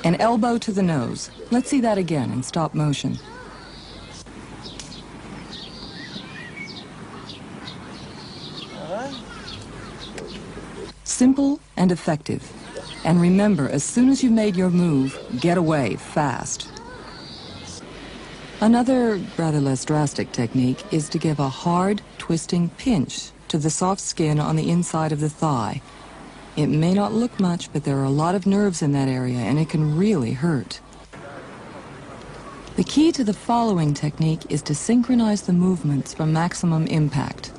An elbow to the nose. Let's see that again in stop motion. Simple and effective. And remember, as soon as you've made your move, get away fast. Another rather less drastic technique is to give a hard, twisting pinch to the soft skin on the inside of the thigh. It may not look much, but there are a lot of nerves in that area, and it can really hurt. The key to the following technique is to synchronize the movements for maximum impact.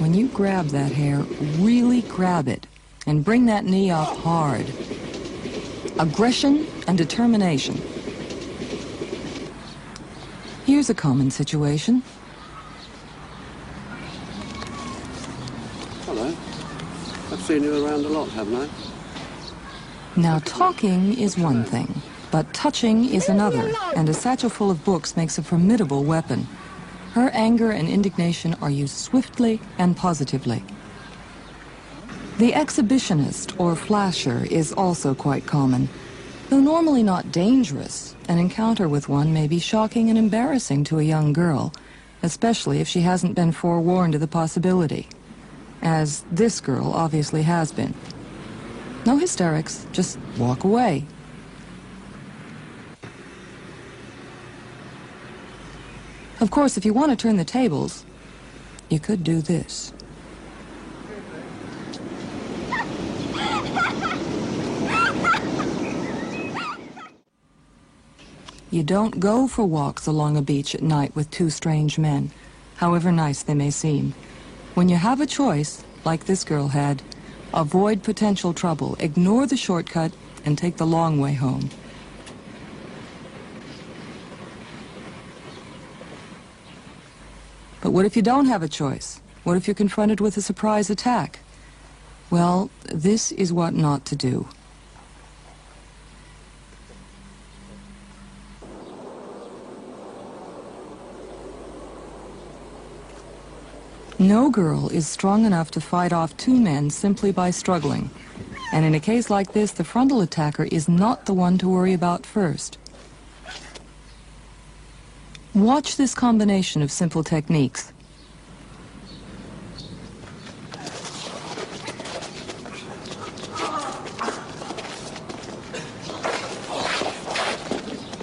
When you grab that hair, really grab it and bring that knee up hard. Aggression and determination. Here's a common situation. Hello. I've seen you around a lot, haven't I? Now, talking is one thing, but touching is another, and a satchel full of books makes a formidable weapon. Her anger and indignation are used swiftly and positively. The exhibitionist or flasher is also quite common. Though normally not dangerous, an encounter with one may be shocking and embarrassing to a young girl, especially if she hasn't been forewarned of the possibility, as this girl obviously has been. No hysterics, just walk away. Of course, if you want to turn the tables, you could do this. You don't go for walks along a beach at night with two strange men, however nice they may seem. When you have a choice, like this girl had, avoid potential trouble, ignore the shortcut, and take the long way home. But what if you don't have a choice? What if you're confronted with a surprise attack? Well, this is what not to do. No girl is strong enough to fight off two men simply by struggling. And in a case like this, the frontal attacker is not the one to worry about first. Watch this combination of simple techniques.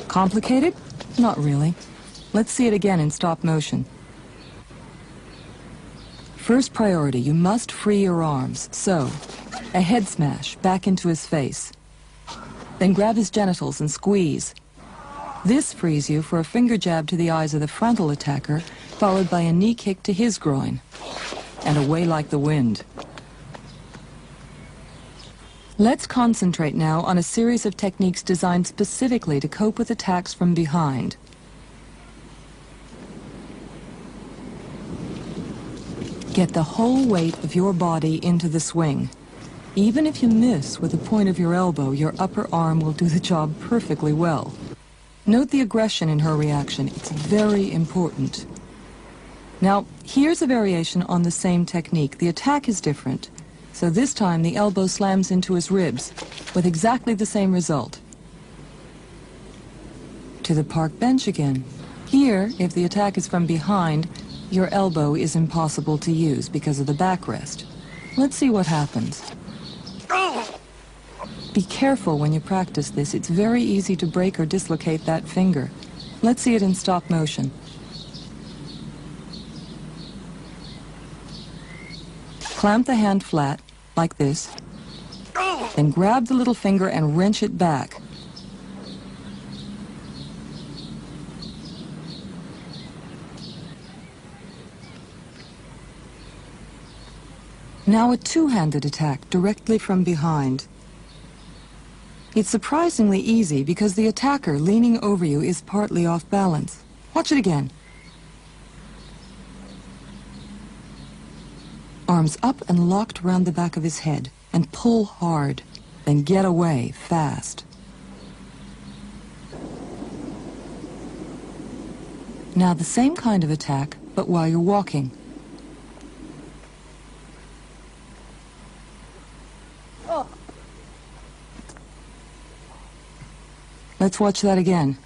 Complicated? Not really. Let's see it again in stop motion. First priority, you must free your arms. So, a head smash back into his face. Then grab his genitals and squeeze. This frees you for a finger jab to the eyes of the frontal attacker, followed by a knee kick to his groin. And away like the wind. Let's concentrate now on a series of techniques designed specifically to cope with attacks from behind. Get the whole weight of your body into the swing. Even if you miss with the point of your elbow, your upper arm will do the job perfectly well. Note the aggression in her reaction. It's very important. Now, here's a variation on the same technique. The attack is different. So this time the elbow slams into his ribs with exactly the same result. To the park bench again. Here, if the attack is from behind, your elbow is impossible to use because of the backrest. Let's see what happens. Be careful when you practice this. It's very easy to break or dislocate that finger. Let's see it in stop motion. Clamp the hand flat, like this. Then grab the little finger and wrench it back. Now a two-handed attack directly from behind. It's surprisingly easy because the attacker leaning over you is partly off balance. Watch it again. Arms up and locked around the back of his head, and pull hard, then get away fast. Now the same kind of attack, but while you're walking. Let's watch that again.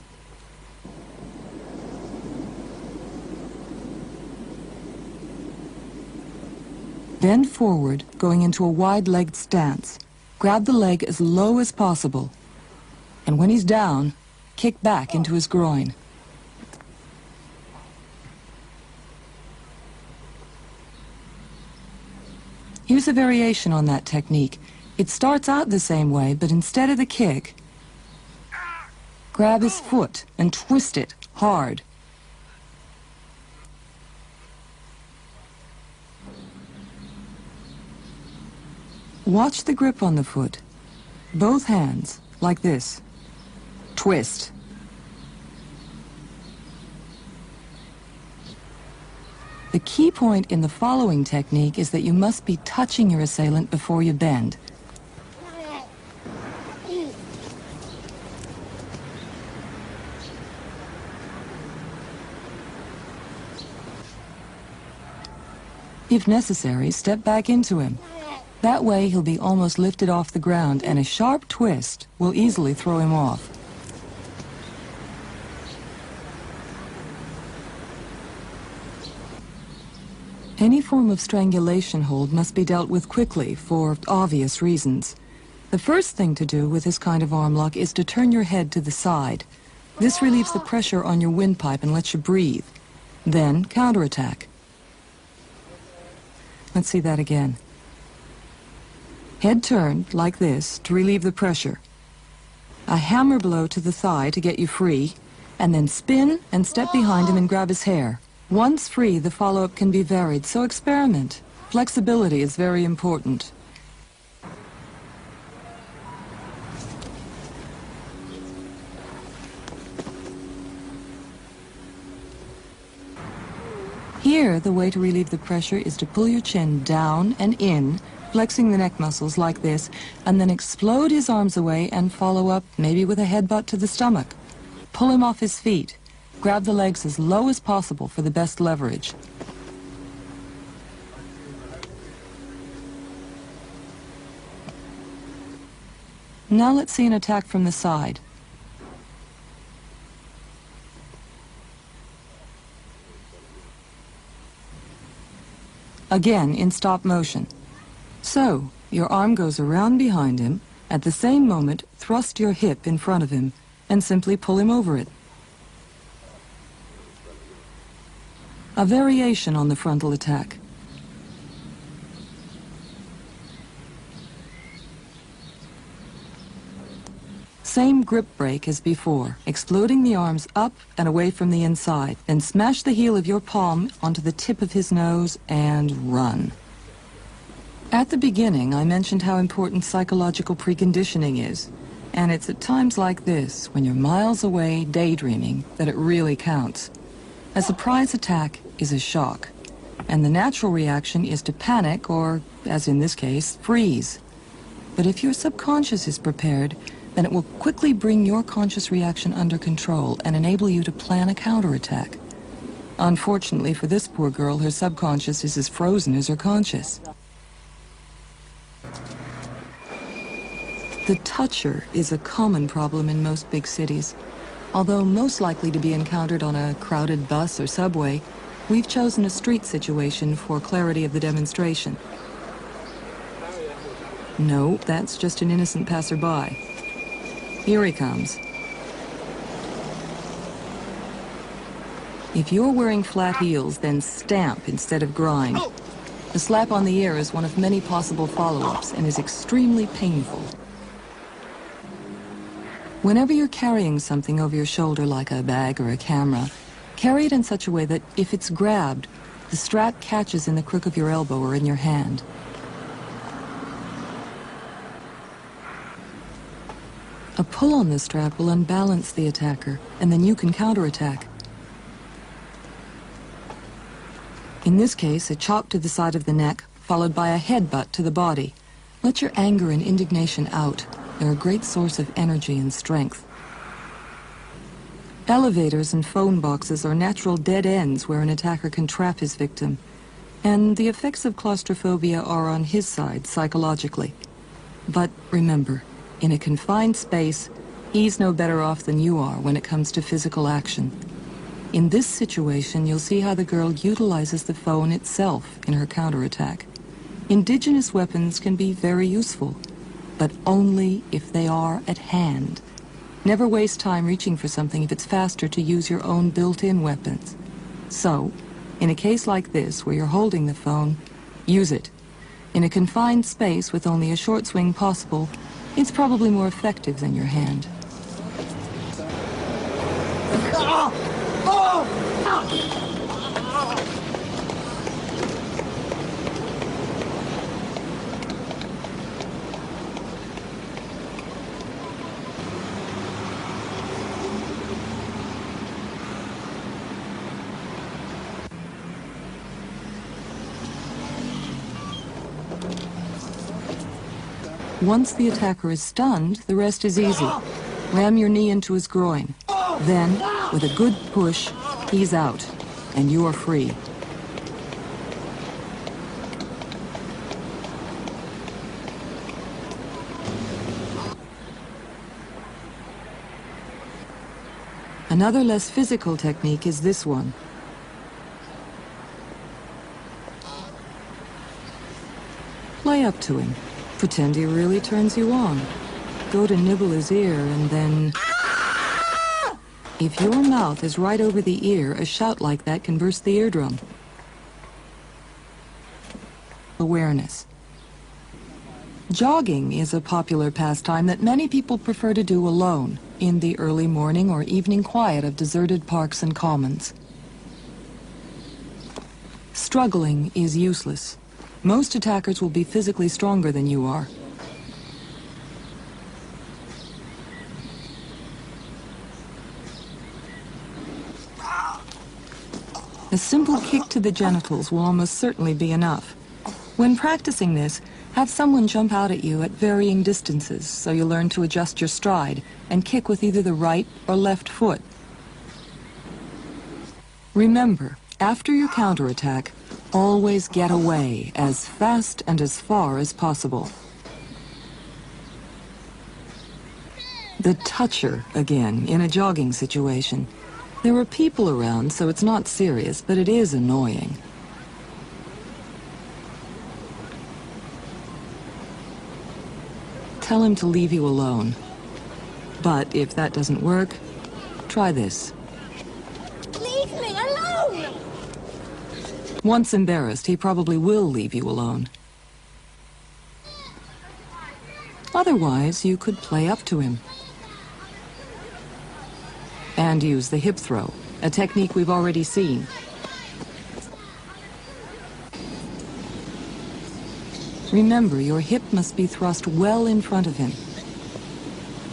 Bend forward, going into a wide-legged stance. Grab the leg as low as possible. And when he's down, kick back into his groin. Here's a variation on that technique. It starts out the same way, but instead of the kick, grab his foot and twist it hard. Watch the grip on the foot. Both hands, like this. Twist. The key point in the following technique is that you must be touching your assailant before you bend. If necessary, step back into him. That way he'll be almost lifted off the ground, and a sharp twist will easily throw him off. Any form of strangulation hold must be dealt with quickly for obvious reasons. The first thing to do with this kind of arm lock is to turn your head to the side. This relieves the pressure on your windpipe and lets you breathe. Then counterattack. Let's see that again. Head turned, like this, to relieve the pressure. A hammer blow to the thigh to get you free, and then spin and step behind him and grab his hair. Once free, the follow-up can be varied, so experiment. Flexibility is very important. Here, the way to relieve the pressure is to pull your chin down and in, flexing the neck muscles like this, and then explode his arms away and follow up, maybe with a headbutt to the stomach. Pull him off his feet. Grab the legs as low as possible for the best leverage. Now let's see an attack from the side. Again in stop motion. So, your arm goes around behind him. At the same moment, thrust your hip in front of him and simply pull him over it. A variation on the frontal attack. Same grip break as before, exploding the arms up and away from the inside. Then smash the heel of your palm onto the tip of his nose and run. At the beginning, I mentioned how important psychological preconditioning is. And it's at times like this, when you're miles away daydreaming, that it really counts. A surprise attack is a shock, and the natural reaction is to panic or, as in this case, freeze. But if your subconscious is prepared, then it will quickly bring your conscious reaction under control and enable you to plan a counterattack. Unfortunately for this poor girl, her subconscious is as frozen as her conscious. The toucher is a common problem in most big cities. Although most likely to be encountered on a crowded bus or subway, we've chosen a street situation for clarity of the demonstration. No, that's just an innocent passerby. Here he comes. If you're wearing flat heels, then stamp instead of grind. The slap on the ear is one of many possible follow-ups and is extremely painful. Whenever you're carrying something over your shoulder like a bag or a camera, carry it in such a way that if it's grabbed, the strap catches in the crook of your elbow or in your hand. A pull on the strap will unbalance the attacker, and then you can counterattack. In this case, a chop to the side of the neck, followed by a headbutt to the body. Let your anger and indignation out. They're a great source of energy and strength. Elevators and phone boxes are natural dead ends where an attacker can trap his victim. And the effects of claustrophobia are on his side psychologically. But remember, in a confined space, he's no better off than you are when it comes to physical action. In this situation, you'll see how the girl utilizes the phone itself in her counterattack. Indigenous weapons can be very useful, but only if they are at hand. Never waste time reaching for something if it's faster to use your own built-in weapons. So, in a case like this, where you're holding the phone, use it. In a confined space with only a short swing possible, it's probably more effective than your hand. Once the attacker is stunned, the rest is easy. Ram your knee into his groin. Then, with a good push, he's out, and you are free. Another less physical technique is this one. Play up to him. Pretend he really turns you on. Go to nibble his ear and then... If your mouth is right over the ear, a shout like that can burst the eardrum. Awareness. Jogging is a popular pastime that many people prefer to do alone, in the early morning or evening quiet of deserted parks and commons. Struggling is useless. Most attackers will be physically stronger than you are. A simple kick to the genitals will almost certainly be enough. When practicing this, have someone jump out at you at varying distances so you learn to adjust your stride and kick with either the right or left foot. Remember, after your counterattack, always get away as fast and as far as possible. The toucher, again, in a jogging situation. There are people around, so it's not serious, but it is annoying. Tell him to leave you alone. But if that doesn't work, try this. Leave me alone! Once embarrassed, he probably will leave you alone. Otherwise, you could play up to him. And use the hip throw, a technique we've already seen. Remember, your hip must be thrust well in front of him.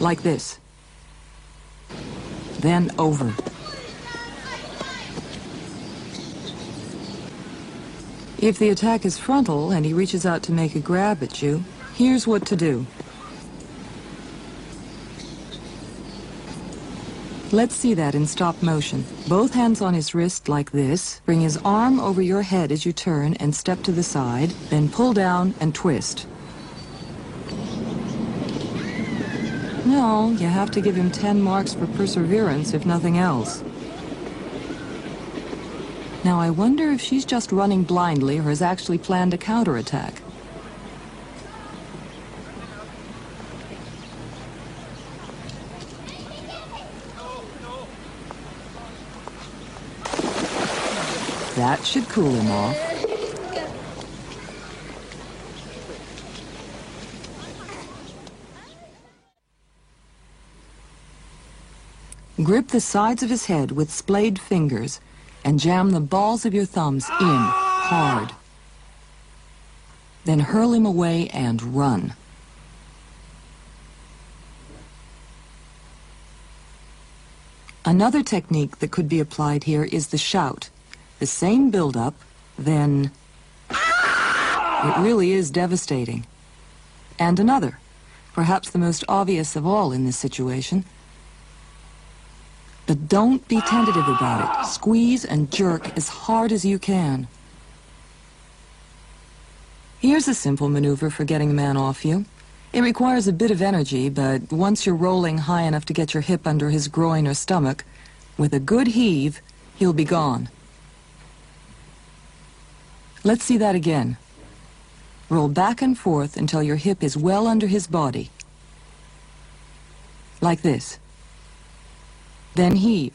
Like this. Then over. If the attack is frontal and he reaches out to make a grab at you, here's what to do. Let's see that in stop motion. Both hands on his wrist like this. Bring his arm over your head as you turn and step to the side. Then pull down and twist. No, you have to give him 10 marks for perseverance, if nothing else. Now I wonder if she's just running blindly or has actually planned a counterattack. That should cool him off. Grip the sides of his head with splayed fingers and jam the balls of your thumbs in hard. Then hurl him away and run. Another technique that could be applied here is the shout. The same build-up, then... It really is devastating. And another, perhaps the most obvious of all in this situation. But don't be tentative about it. Squeeze and jerk as hard as you can. Here's a simple maneuver for getting a man off you. It requires a bit of energy, but once you're rolling high enough to get your hip under his groin or stomach, with a good heave, he'll be gone. Let's see that again. Roll back and forth until your hip is well under his body. Like this. Then heave.